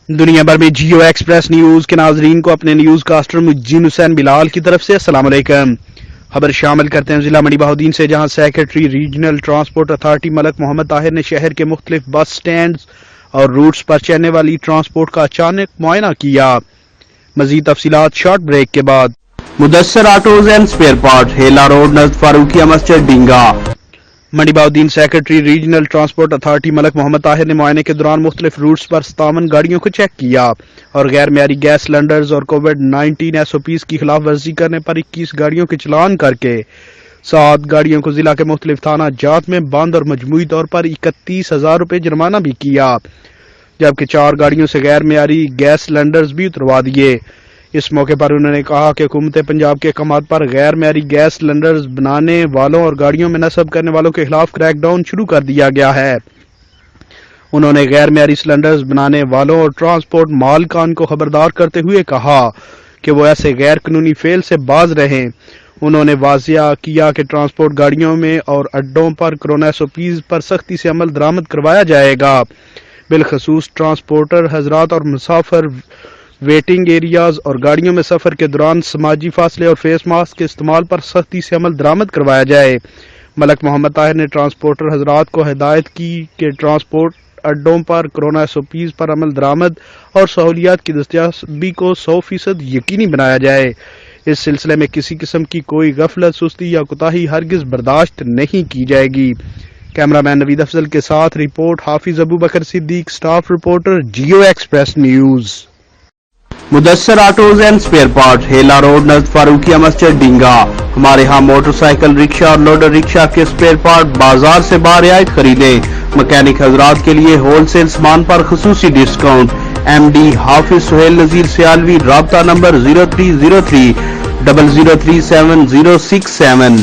دنیا بھر میں جیو ایکسپریس نیوز کے ناظرین کو اپنے نیوز کاسٹر مجین حسین بلال کی طرف سے السلام علیکم۔ خبر شامل کرتے ہیں ضلع منڈی بہاؤدین سے، جہاں secretary regional transport authority Malik Muhammad Tahir نے شہر کے مختلف بس سٹینڈز اور روٹس پر چلنے والی ٹرانسپورٹ کا اچانک معائنہ کیا۔ مزید تفصیلات شارٹ بریک کے بعد۔ Mudassar autos and spare part, Hela road نزد فاروقیہ مسجد Dinga. Mandi Bahauddin secretary regional transport authority Malik Muhammad Tahir نے معائنے کے دوران مختلف روٹس پر 57 گاڑیوں کو چیک کیا اور غیر معیاری گیس سلنڈرز اور کووڈ-19 SOPs کی خلاف ورزی کرنے پر 21 گاڑیوں کے چلان کر کے 7 گاڑیوں کو ضلع کے مختلف تھانہ جات میں بند اور مجموعی طور پر 31,000 روپے جرمانہ بھی کیا، جبکہ 4 گاڑیوں سے غیر معیاری گیس سلنڈرز بھی اتروا دیے۔ اس موقع پر انہوں نے کہا کہ حکومت پنجاب کے احکامات پر غیر معیاری گیس سلنڈرز بنانے والوں اور گاڑیوں میں نصب کرنے والوں کے خلاف کریک ڈاؤن شروع کر دیا گیا ہے۔ انہوں نے غیر معیاری سلنڈرز بنانے والوں اور ٹرانسپورٹ مالکان کو خبردار کرتے ہوئے کہا کہ وہ ایسے غیر قانونی فعل سے باز رہیں۔ انہوں نے واضح کیا کہ ٹرانسپورٹ گاڑیوں میں اور اڈوں پر کورونا SOPs پر سختی سے عمل درآمد کروایا جائے گا۔ بالخصوص ٹرانسپورٹر حضرات اور مسافر ویٹنگ ایریاز اور گاڑیوں میں سفر کے دوران سماجی فاصلے اور فیس ماسک کے استعمال پر سختی سے عمل درآمد کروایا جائے۔ ملک محمد طاہر نے ٹرانسپورٹر حضرات کو ہدایت کی کہ ٹرانسپورٹ اڈوں پر کورونا SOPs پر عمل درآمد اور سہولیات کی دستیابی کو 100% یقینی بنایا جائے۔ اس سلسلے میں کسی قسم کی کوئی غفلت، سستی یا کوتاہی ہرگز برداشت نہیں کی جائے گی۔ کیمرہ مین نوید افضل کے ساتھ report Hafiz Abu Bakr Siddique, staff reporter Geo express news. Mudassar autos and spare part, Hela road نزد فاروقیہ مسجد ڈینگا۔ ہمارے ہاں موٹر سائیکل، رکشہ اور لوڈر رکشہ کے سپیئر پارٹ بازار سے برعایت خریدیں۔ مکینک حضرات کے لیے ہول سیل سامان پر خصوصی ڈسکاؤنٹ۔ MD حافظ سہیل نذیر سیالوی، رابطہ نمبر 0303 0037 067۔